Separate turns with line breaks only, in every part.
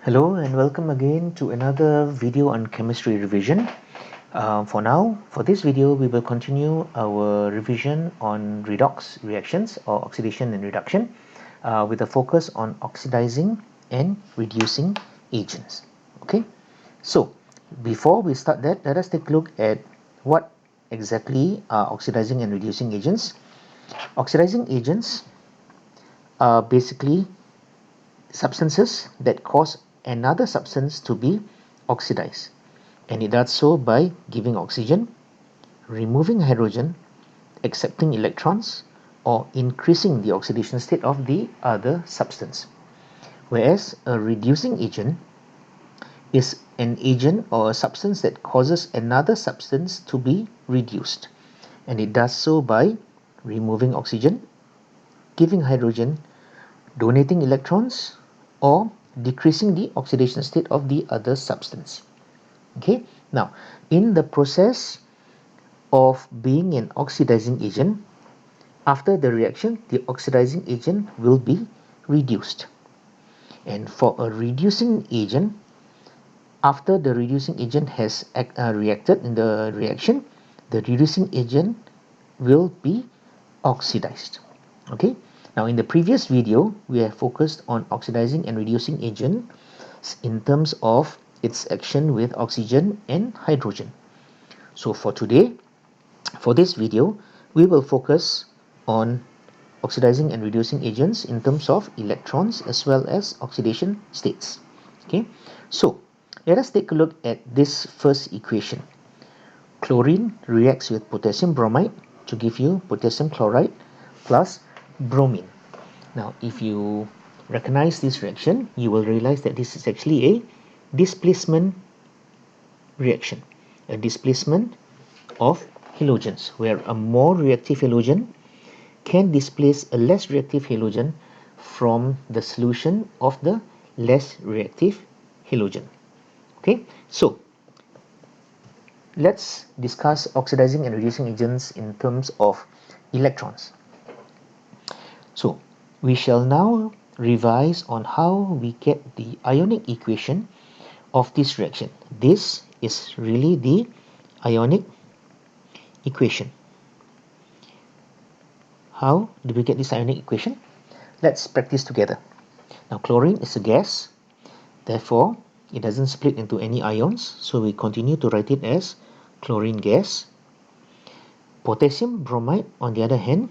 Hello and welcome again to another video on chemistry revision. For this video, we will continue our revision on redox reactions or oxidation and reduction with a focus on oxidizing and reducing agents. Okay, so before we start that, let us take a look at what exactly are oxidizing and reducing agents. Oxidizing agents are basically substances that cause another substance to be oxidized, and it does so by giving oxygen, removing hydrogen, accepting electrons, or increasing the oxidation state of the other substance. Whereas a reducing agent is an agent or a substance that causes another substance to be reduced, and it does so by removing oxygen, giving hydrogen, donating electrons, or decreasing the oxidation state of the other substance. Okay, now in the process of being an oxidizing agent, after the reaction, the oxidizing agent will be reduced. And for a reducing agent, after the reducing agent has reacted in the reaction, the reducing agent will be oxidized. Okay, now in the previous video, we have focused on oxidizing and reducing agents in terms of its action with oxygen and hydrogen. So for today, for this video, we will focus on oxidizing and reducing agents in terms of electrons as well as oxidation states. Okay, so let us take a look at this first equation. Chlorine reacts with potassium bromide to give you potassium chloride plus bromine. Now, if you recognize this reaction, you will realize that this is actually a displacement reaction, a displacement of halogens, where a more reactive halogen can displace a less reactive halogen from the solution of the less reactive halogen. Okay, so let's discuss oxidizing and reducing agents in terms of electrons. So we shall now revise on how we get the ionic equation of this reaction. This is really the ionic equation. How do we get this ionic equation? Let's practice together. Now, chlorine is a gas, therefore it doesn't split into any ions, so we continue to write it as chlorine gas. Potassium bromide, on the other hand,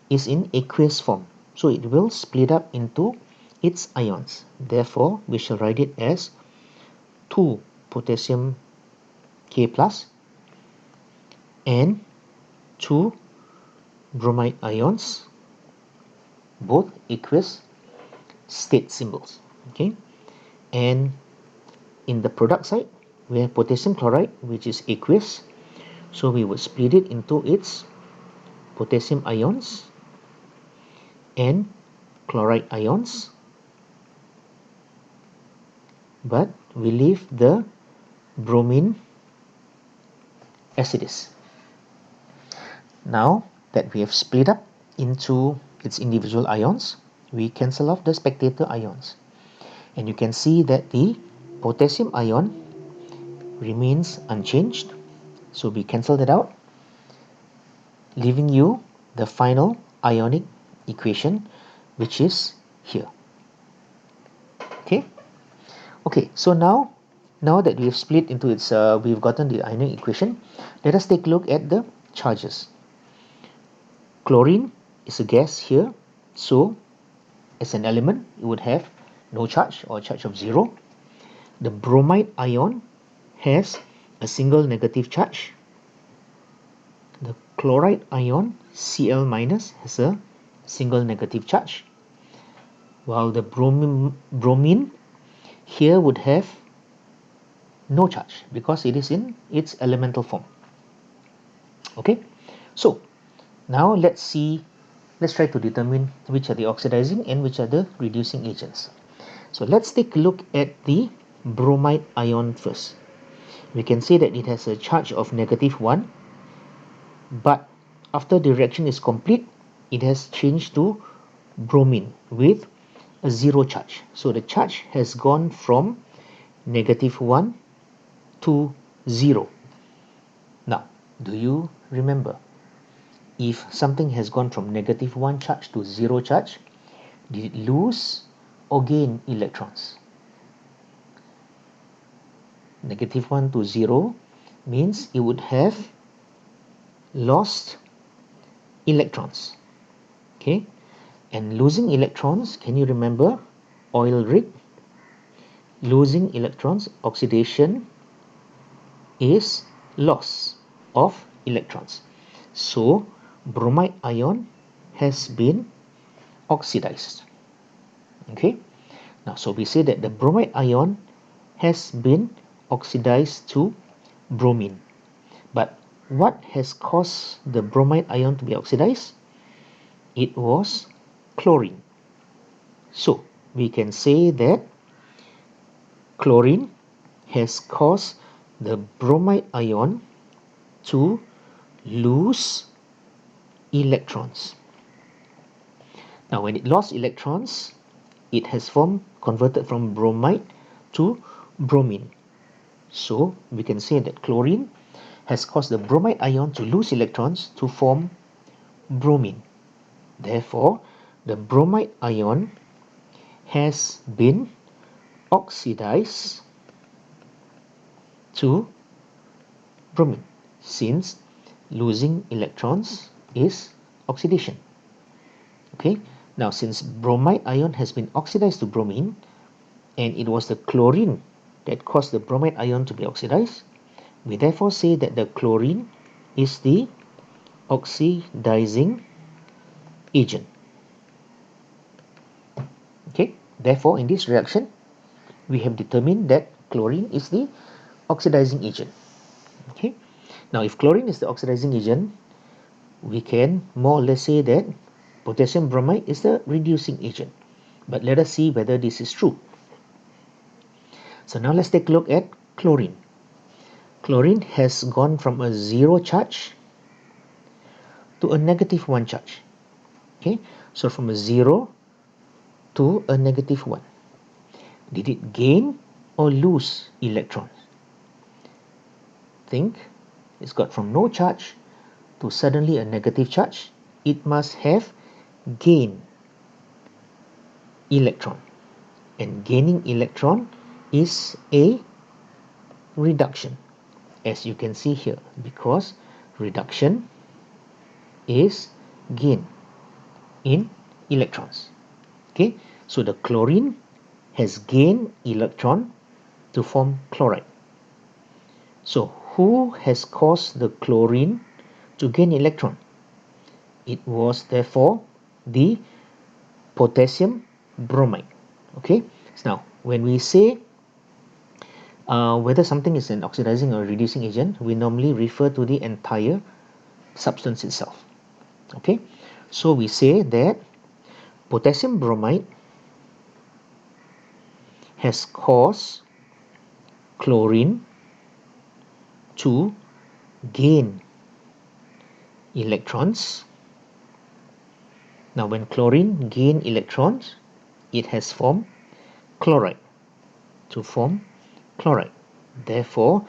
is in aqueous form, so it will split up into its ions. Therefore, we shall write it as 2 potassium K plus and 2 bromide ions, both aqueous state symbols. Okay, and in the product side, we have potassium chloride, which is aqueous, so we would split it into its potassium ions and chloride ions, but we leave the bromine as it is. Now that we have split up into its individual ions, we cancel off the spectator ions, and you can see that the potassium ion remains unchanged, so we cancel that out, leaving you the final ionic equation, which is here. Okay, so now that we have split into its we've gotten the ionic equation, let us take a look at the charges. Chlorine is a gas here, so as an element it would have no charge or charge of 0. The bromide ion has a single negative charge. The chloride ion, Cl minus, has a single negative charge, while the bromine here would have no charge because it is in its elemental form. Okay, so now let's try to determine which are the oxidizing and which are the reducing agents. So let's take a look at the bromide ion first. We can say that it has a charge of -1, but after the reaction is complete, it has changed to bromine with a zero charge. So the charge has gone from -1 to 0. Now, do you remember? If something has gone from -1 charge to 0 charge, did it lose or gain electrons? -1 to 0 means it would have lost electrons. Okay, and losing electrons, can you remember oil rig? Losing electrons, oxidation is loss of electrons. So bromide ion has been oxidized. Okay, now so we say that the bromide ion has been oxidized to bromine. But what has caused the bromide ion to be oxidized? It was chlorine. So we can say that chlorine has caused the bromide ion to lose electrons. Now when it lost electrons, it has converted from bromide to bromine. So we can say that chlorine has caused the bromide ion to lose electrons to form bromine. Therefore, the bromide ion has been oxidized to bromine, since losing electrons is oxidation. Okay, now since bromide ion has been oxidized to bromine, and it was the chlorine that caused the bromide ion to be oxidized, we therefore say that the chlorine is the oxidizing agent. Okay, therefore in this reaction, we have determined that chlorine is the oxidizing agent. Okay, now if chlorine is the oxidizing agent, we can more or less say that potassium bromide is the reducing agent. But let us see whether this is true. So now let's take a look at chlorine. Chlorine has gone from a 0 charge to a -1 charge. Okay, so from a 0 to a -1. Did it gain or lose electrons? Think, it's got from no charge to suddenly a negative charge. It must have gained electron. And gaining electron is a reduction, as you can see here, because reduction is gain in electrons. Okay, so the chlorine has gained electron to form chloride. So who has caused the chlorine to gain electron? It was therefore the potassium bromide. Okay, so now when we say whether something is an oxidizing or reducing agent, we normally refer to the entire substance itself. Okay, so we say that potassium bromide has caused chlorine to gain electrons. Now when chlorine gain electrons, it has formed chloride to form chloride. Therefore,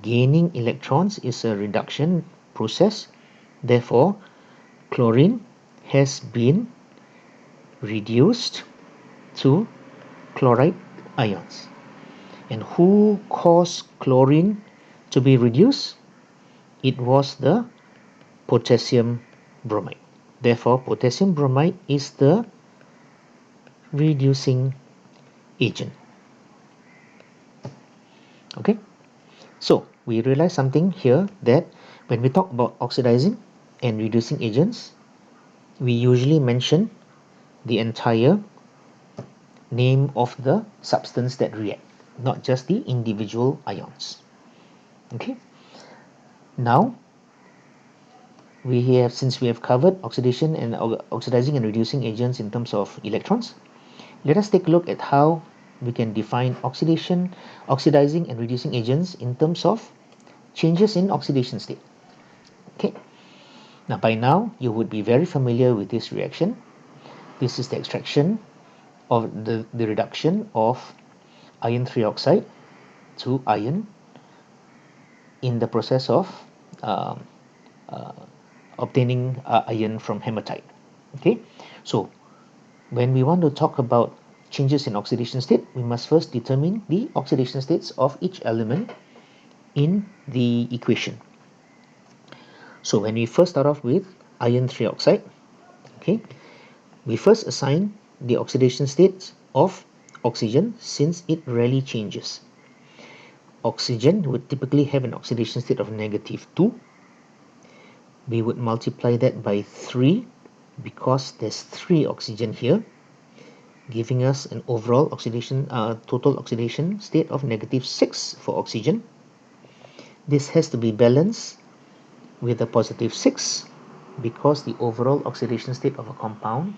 gaining electrons is a reduction process. Therefore, chlorine has been reduced to chloride ions. And who caused chlorine to be reduced? It was the potassium bromide. Therefore, potassium bromide is the reducing agent. Okay, so we realize something here, that when we talk about oxidizing and reducing agents, we usually mention the entire name of the substance that react, not just the individual ions. Okay, now since we have covered oxidation and oxidizing and reducing agents in terms of electrons, let us take a look at how we can define oxidation, oxidizing and reducing agents in terms of changes in oxidation state. Okay, now by now you would be very familiar with this reaction. This is the extraction of the reduction of iron trioxide to iron in the process of um, uh, obtaining iron from hematite. Okay, so when we want to talk about changes in oxidation state, we must first determine the oxidation states of each element in the equation. So when we first start off with iron trioxide, okay, we first assign the oxidation states of oxygen since it rarely changes. Oxygen would typically have an oxidation state of -2. We would multiply that by 3 because there's 3 oxygen here, giving us an overall oxidation total oxidation state of -6 for oxygen. This has to be balanced with a +6 because the overall oxidation state of a compound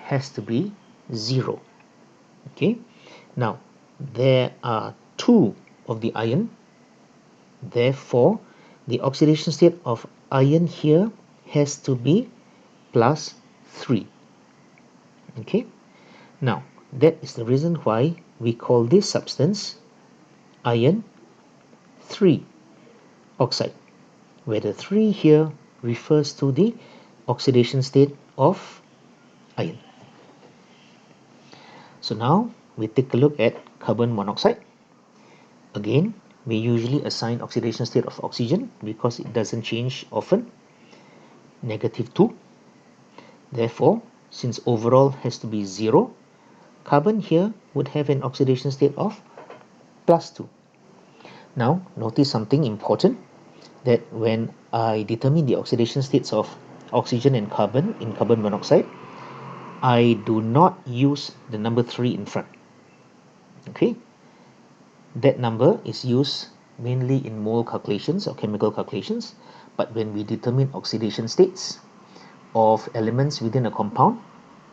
has to be 0. Okay, now there are 2 of the iron, therefore the oxidation state of iron here has to be +3. Okay, now that is the reason why we call this substance iron 3 oxide, where the 3 here refers to the oxidation state of iron. So now we take a look at carbon monoxide. Again, we usually assign oxidation state of oxygen because it doesn't change often, -2. Therefore, since overall has to be 0, carbon here would have an oxidation state of +2. Now, notice something important, that when I determine the oxidation states of oxygen and carbon in carbon monoxide, I do not use the number 3 in front. Okay, that number is used mainly in mole calculations or chemical calculations, but when we determine oxidation states of elements within a compound,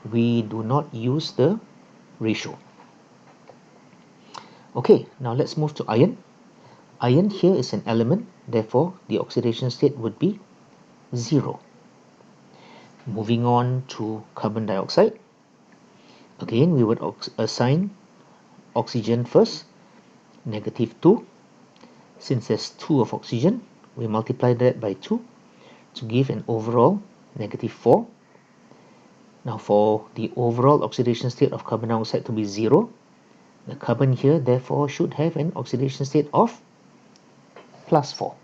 we do not use the ratio. Okay, now let's move to iron. Iron here is an element, therefore the oxidation state would be 0. Moving on to carbon dioxide. Again, we would assign oxygen first, -2. Since there's 2 of oxygen, we multiply that by 2 to give an overall -4. Now for the overall oxidation state of carbon dioxide to be 0, the carbon here therefore should have an oxidation state of +4.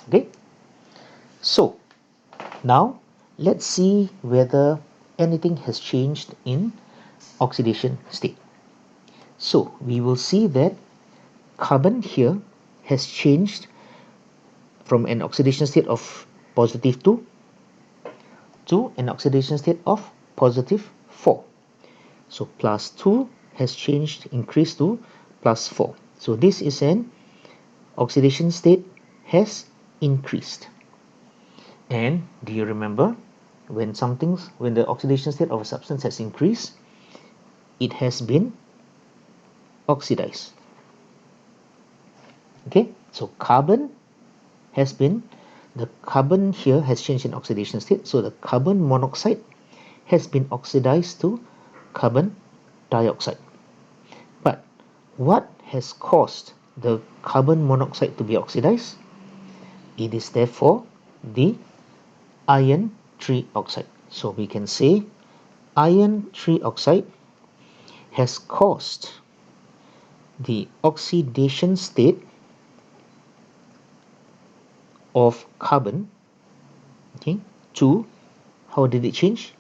Okay, so now let's see whether anything has changed in oxidation state. So we will see that carbon here has changed from an oxidation state of +2 to an oxidation state of +4. So +2 has changed, increased to +4. So this is an oxidation state has increased. And do you remember, when the oxidation state of a substance has increased, it has been oxidized. Okay, so the carbon here has changed in oxidation state, so the carbon monoxide has been oxidized to carbon dioxide. But what has caused the carbon monoxide to be oxidized? It is therefore the iron trioxide. So we can say iron trioxide has caused the oxidation state of carbon, okay, to, how did it change?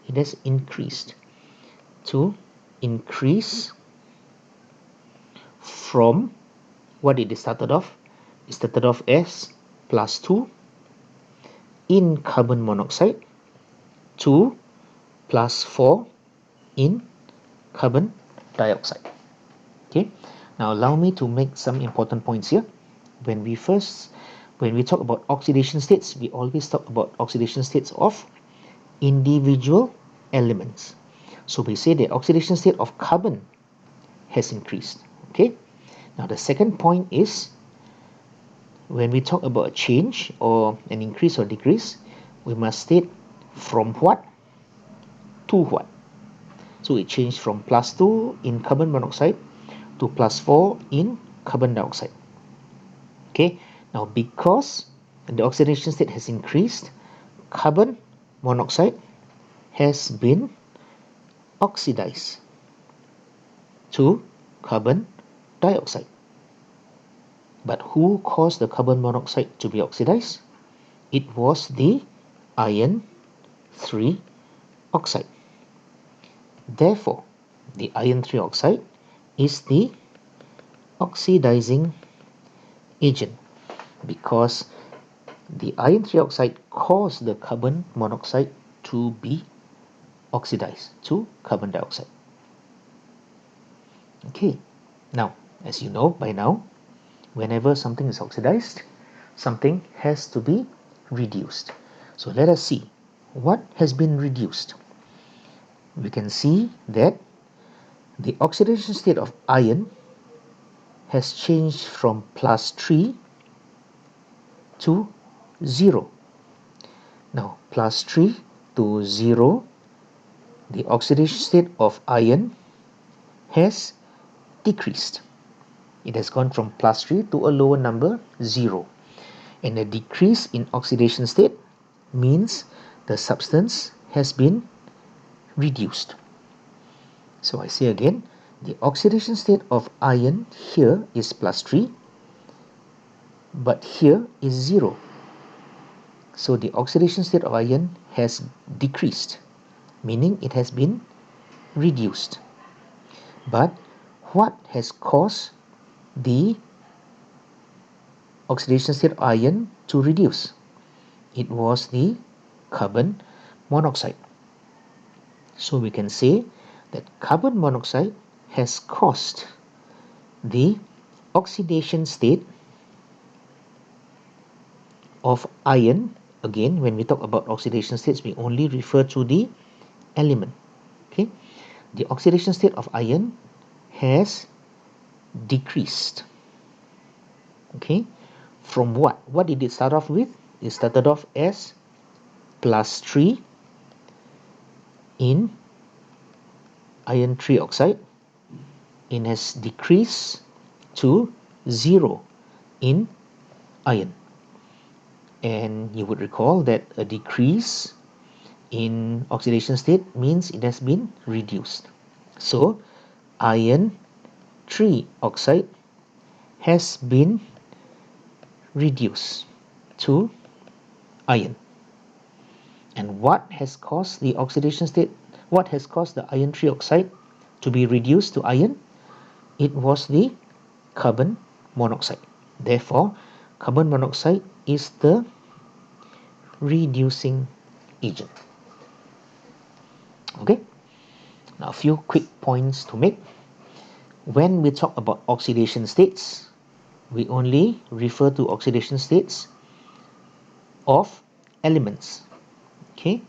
It has increased. To increase from what it started off. It started off as +2 in carbon monoxide to +4 in carbon dioxide. Okay, now allow me to make some important points here. When we talk about oxidation states, we always talk about oxidation states of individual elements. So we say the oxidation state of carbon has increased. Okay, now the second point is, when we talk about a change or an increase or decrease, we must state from what to what. So it changed from +2 in carbon monoxide to +4 in carbon dioxide. Okay, now because the oxidation state has increased, carbon monoxide has been oxidized to carbon dioxide. But who caused the carbon monoxide to be oxidized? It was the iron 3 oxide. Therefore, the iron 3 oxide is the oxidizing agent, because the iron 3 oxide caused the carbon monoxide to be oxidized to carbon dioxide. Okay, now as you know by now, whenever something is oxidized, something has to be reduced. So let us see what has been reduced. We can see that the oxidation state of iron has changed from +3 to 0. Now +3 to 0, the oxidation state of iron has decreased. It has gone from +3 to a lower number, 0. And a decrease in oxidation state means the substance has been reduced. So I say again, the oxidation state of iron here is +3, but here is 0. So the oxidation state of iron has decreased, meaning it has been reduced. But what has caused the oxidation state of iron to reduce? It was the carbon monoxide. So we can say that carbon monoxide has caused the oxidation state of iron. Again, when we talk about oxidation states, we only refer to the element. Okay, the oxidation state of iron has decreased. Okay, from what? What did it start off with? It started off as +3 in iron 3 oxide. It has decreased to 0 in iron. And you would recall that a decrease in oxidation state means it has been reduced. So iron 3 oxide has been reduced to iron. And what has caused the oxidation state? What has caused the iron 3 oxide to be reduced to iron? It was the carbon monoxide. Therefore, carbon monoxide is the reducing agent. Okay, now a few quick points to make. When we talk about oxidation states, we only refer to oxidation states of elements. Okay,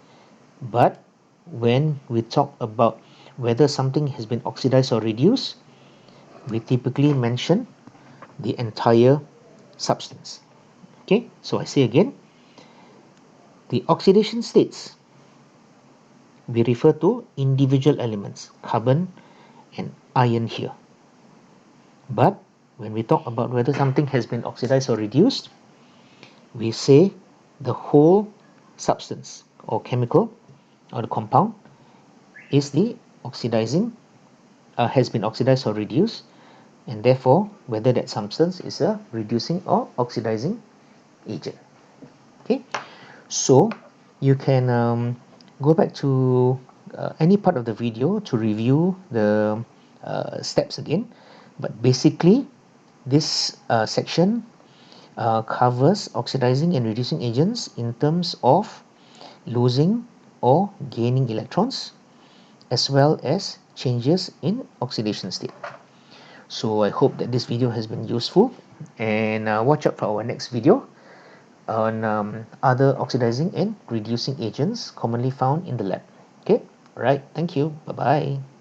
but when we talk about whether something has been oxidized or reduced, we typically mention the entire substance. Okay, so I say again, the oxidation states, we refer to individual elements, carbon and iron here. But when we talk about whether something has been oxidized or reduced, we say the whole substance or chemical or the compound is the oxidizing, has been oxidized or reduced, and therefore whether that substance is a reducing or oxidizing agent. Okay, so you can go back to any part of the video to review the steps again, but basically this section covers oxidizing and reducing agents in terms of losing or gaining electrons, as well as changes in oxidation state. So I hope that this video has been useful, and watch out for our next video on other oxidizing and reducing agents commonly found in the lab. Okay, alright, thank you, bye bye.